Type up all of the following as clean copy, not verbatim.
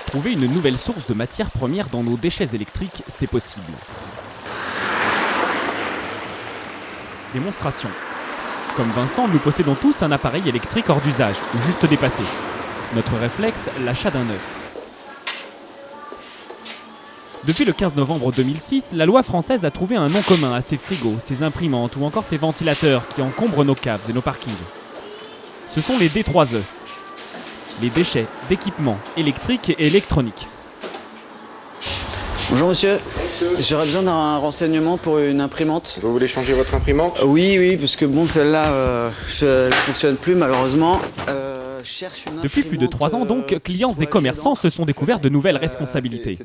Trouver une nouvelle source de matière première dans nos déchets électriques, c'est possible. Démonstration. Comme Vincent, nous possédons tous un appareil électrique hors d'usage, ou juste dépassé. Notre réflexe, l'achat d'un neuf. Depuis le 15 novembre 2006, la loi française a trouvé un nom commun à ces frigos, ces imprimantes ou encore ces ventilateurs qui encombrent nos caves et nos parkings. Ce sont les D3E, les déchets d'équipements électriques et électroniques. Bonjour monsieur, j'aurais besoin d'un renseignement pour une imprimante. Vous voulez changer votre imprimante? Oui, parce que bon, celle-là, ne fonctionne plus malheureusement. Depuis plus de 3 ans donc, clients et commerçants se sont découverts de nouvelles responsabilités.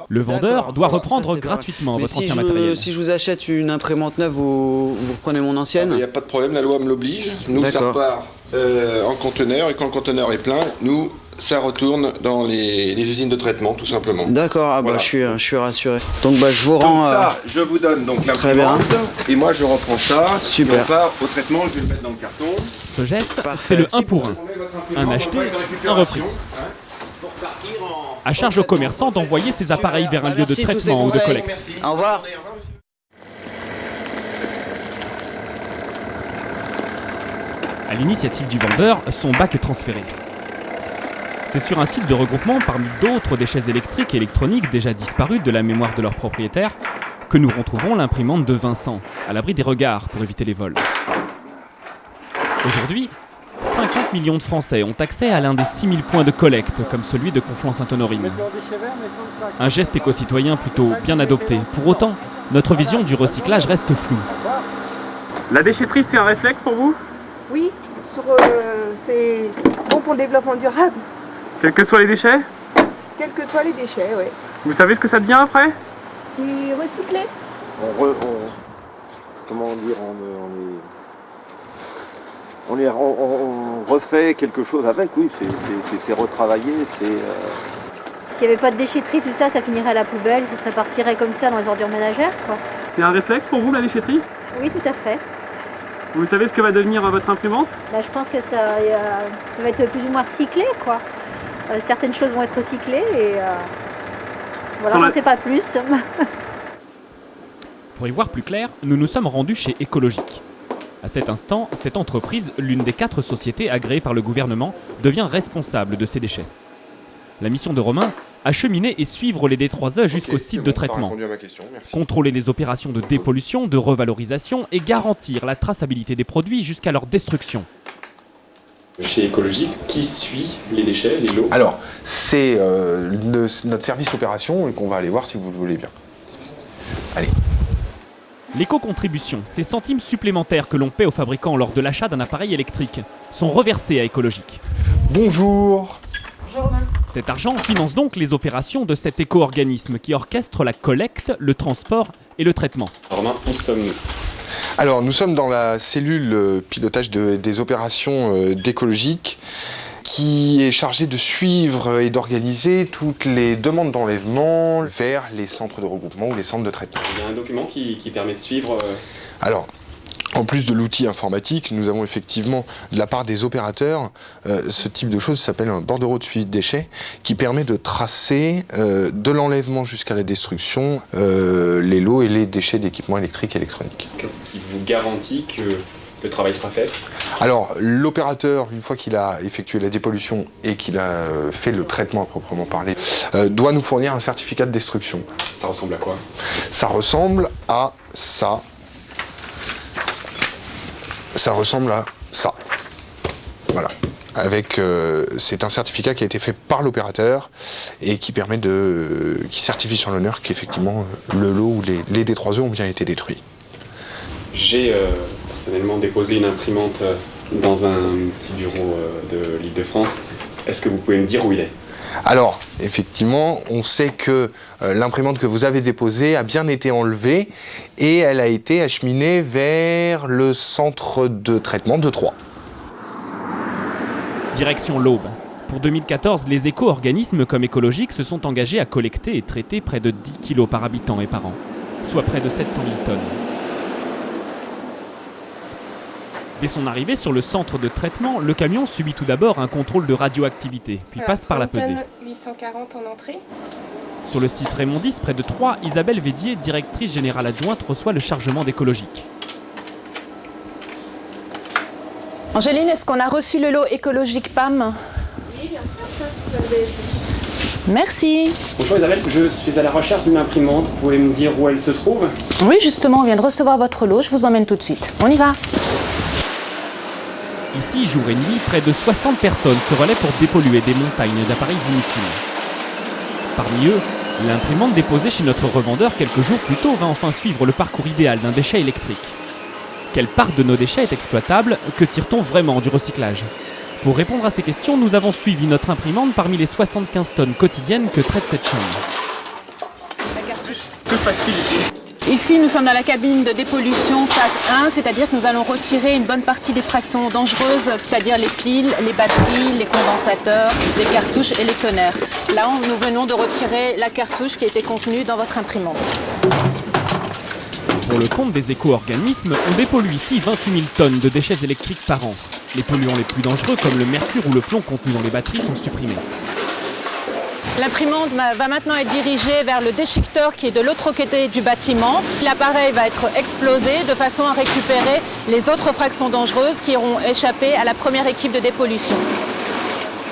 Le vendeur doit reprendre gratuitement votre ancien matériel. Si je vous achète une imprimante neuve, vous prenez mon ancienne? Il n'y a pas de problème, la loi me l'oblige. Nous, ça repart en conteneur, et quand le conteneur est plein, nous, ça retourne dans les usines de traitement, tout simplement. D'accord, voilà. Je suis rassuré. Donc je vous rends... Donc ça, je vous donne donc l'imprimante, et moi je reprends ça. Super. On part au traitement, je vais le mettre dans le carton. Ce geste, c'est le 1 pour 1. Un acheté, un repris. À charge aux commerçants d'envoyer ces appareils vers un lieu de traitement ou de collecte. Au revoir. À l'initiative du vendeur, son bac est transféré. C'est sur un site de regroupement parmi d'autres déchets électriques et électroniques déjà disparus de la mémoire de leurs propriétaires que nous retrouvons l'imprimante de Vincent, à l'abri des regards pour éviter les vols. Aujourd'hui, 50 millions de Français ont accès à l'un des 6000 points de collecte, comme celui de Conflans-Sainte-Honorine. Un geste éco-citoyen plutôt bien adopté. Pour autant, notre vision du recyclage reste floue. La déchetterie, c'est un réflexe pour vous? Oui, c'est bon pour le développement durable. Quels que soient les déchets? Quels que soient les déchets, oui. Vous savez ce que ça devient après? C'est recyclé. On refait quelque chose avec, oui, c'est retravaillé, c'est... S'il n'y avait pas de déchetterie, tout ça, ça finirait à la poubelle, ça se répartirait comme ça dans les ordures ménagères, quoi. C'est un réflexe pour vous, la déchetterie? Oui, tout à fait. Vous savez ce que va devenir votre imprimante? Je pense que ça va être plus ou moins recyclé, quoi. Certaines choses vont être recyclées et voilà, j'en sais pas plus. Pour y voir plus clair, nous nous sommes rendus chez Ecologique. À cet instant, cette entreprise, l'une des 4 sociétés agréées par le gouvernement, devient responsable de ces déchets. La mission de Romain, acheminer et suivre les D3E jusqu'au site de traitement, contrôler les opérations de dépollution, de revalorisation et garantir la traçabilité des produits jusqu'à leur destruction. Chez Ecologique, qui suit les déchets, les lots? Alors, c'est notre service opération et qu'on va aller voir si vous le voulez bien. Allez. L'éco-contribution, ces centimes supplémentaires que l'on paie aux fabricants lors de l'achat d'un appareil électrique, sont reversés à Ecologique. Bonjour. Bonjour Romain. Cet argent finance donc les opérations de cet éco-organisme qui orchestre la collecte, le transport et le traitement. Romain, où sommes-nous? Alors, nous sommes dans la cellule pilotage des opérations d'Ecologique qui est chargée de suivre et d'organiser toutes les demandes d'enlèvement vers les centres de regroupement ou les centres de traitement. Il y a un document qui permet de suivre... Alors, en plus de l'outil informatique, nous avons effectivement, de la part des opérateurs, ce type de chose s'appelle un bordereau de suivi de déchets qui permet de tracer de l'enlèvement jusqu'à la destruction les lots et les déchets d'équipements électriques et électroniques. Qu'est-ce qui vous garantit que le travail sera fait? Alors, l'opérateur, une fois qu'il a effectué la dépollution et qu'il a fait le traitement à proprement parler, doit nous fournir un certificat de destruction. Ça ressemble à quoi? Ça ressemble à ça. Ça ressemble à ça. Voilà. C'est un certificat qui a été fait par l'opérateur et qui permet qui certifie sur l'honneur qu'effectivement le lot ou les D3E ont bien été détruits. J'ai personnellement déposé une imprimante dans un petit bureau de l'Île-de-France. Est-ce que vous pouvez me dire où il est? Alors, effectivement, on sait que l'imprimante que vous avez déposée a bien été enlevée et elle a été acheminée vers le centre de traitement de Troyes. Direction l'Aube. Pour 2014, les éco-organismes comme Ecologique se sont engagés à collecter et traiter près de 10 kg par habitant et par an, soit près de 700 000 tonnes. Dès son arrivée sur le centre de traitement, le camion subit tout d'abord un contrôle de radioactivité, puis passe par la pesée. 840 en entrée. Sur le site Raymondis, près de Troyes, Isabelle Védier, directrice générale adjointe, reçoit le chargement d'écologique. Angéline, est-ce qu'on a reçu le lot écologique PAM? Oui, bien sûr, ça. Merci. Bonjour Isabelle, je suis à la recherche d'une imprimante. Vous pouvez me dire où elle se trouve? Oui, justement, on vient de recevoir votre lot. Je vous emmène tout de suite. On y va. Ici, jour et nuit, près de 60 personnes se relaient pour dépolluer des montagnes d'appareils inutiles. Parmi eux, l'imprimante déposée chez notre revendeur quelques jours plus tôt va enfin suivre le parcours idéal d'un déchet électrique. Quelle part de nos déchets est exploitable? Que tire-t-on vraiment du recyclage? Pour répondre à ces questions, nous avons suivi notre imprimante parmi les 75 tonnes quotidiennes que traite cette chaîne. Que se passe-t-il ici? Ici, nous sommes dans la cabine de dépollution phase 1, c'est-à-dire que nous allons retirer une bonne partie des fractions dangereuses, c'est-à-dire les piles, les batteries, les condensateurs, les cartouches et les tonnerres. Là, nous venons de retirer la cartouche qui était contenue dans votre imprimante. Pour le compte des éco-organismes, on dépollue ici 28 000 tonnes de déchets électriques par an. Les polluants les plus dangereux, comme le mercure ou le plomb contenu dans les batteries, sont supprimés. L'imprimante va maintenant être dirigée vers le déchiqueteur qui est de l'autre côté du bâtiment. L'appareil va être explosé de façon à récupérer les autres fractions dangereuses qui auront échappé à la première équipe de dépollution.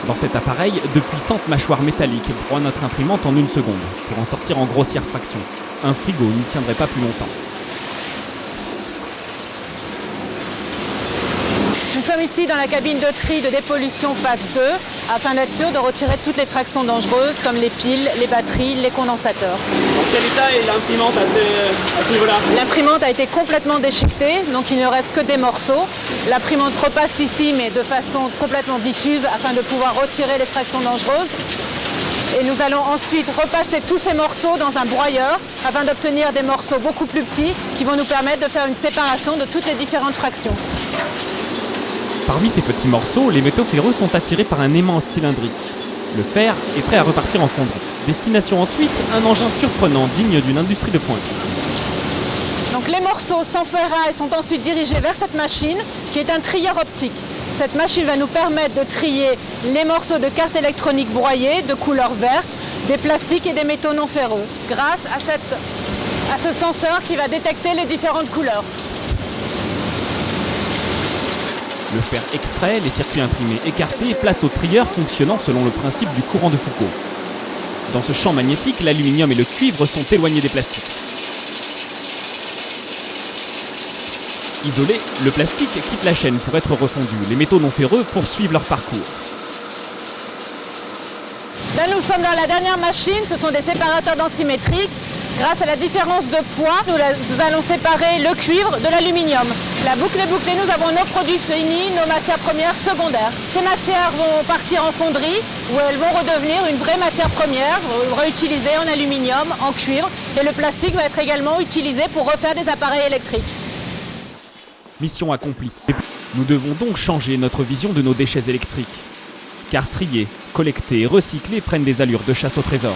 Dans cet appareil, de puissantes mâchoires métalliques broient notre imprimante en 1 seconde, pour en sortir en grossières fractions. Un frigo n'y tiendrait pas plus longtemps. Nous sommes ici dans la cabine de tri de dépollution phase 2 afin d'être sûr de retirer toutes les fractions dangereuses comme les piles, les batteries, les condensateurs. Dans quel état est l'imprimante à ce niveau-là? L'imprimante a été complètement déchiquetée, donc il ne reste que des morceaux. L'imprimante repasse ici mais de façon complètement diffuse afin de pouvoir retirer les fractions dangereuses. Et nous allons ensuite repasser tous ces morceaux dans un broyeur afin d'obtenir des morceaux beaucoup plus petits qui vont nous permettre de faire une séparation de toutes les différentes fractions. Parmi ces petits morceaux, les métaux ferreux sont attirés par un aimant cylindrique. Le fer est prêt à repartir en fonderie. Destination ensuite, un engin surprenant digne d'une industrie de pointe. Donc les morceaux sans ferraille sont ensuite dirigés vers cette machine qui est un trieur optique. Cette machine va nous permettre de trier les morceaux de cartes électroniques broyées de couleur verte, des plastiques et des métaux non ferreux, grâce à ce senseur qui va détecter les différentes couleurs. Le fer extrait, les circuits imprimés écartés, place au trieur fonctionnant selon le principe du courant de Foucault. Dans ce champ magnétique, l'aluminium et le cuivre sont éloignés des plastiques. Isolé, le plastique quitte la chaîne pour être refondu. Les métaux non ferreux poursuivent leur parcours. Là, nous sommes dans la dernière machine, ce sont des séparateurs densimétriques. Grâce à la différence de poids, nous allons séparer le cuivre de l'aluminium. La boucle est bouclée, nous avons nos produits finis, nos matières premières secondaires. Ces matières vont partir en fonderie où elles vont redevenir une vraie matière première, réutilisée en aluminium, en cuivre. Et le plastique va être également utilisé pour refaire des appareils électriques. Mission accomplie. Nous devons donc changer notre vision de nos déchets électriques. Car trier, collecter et recycler prennent des allures de chasse au trésor.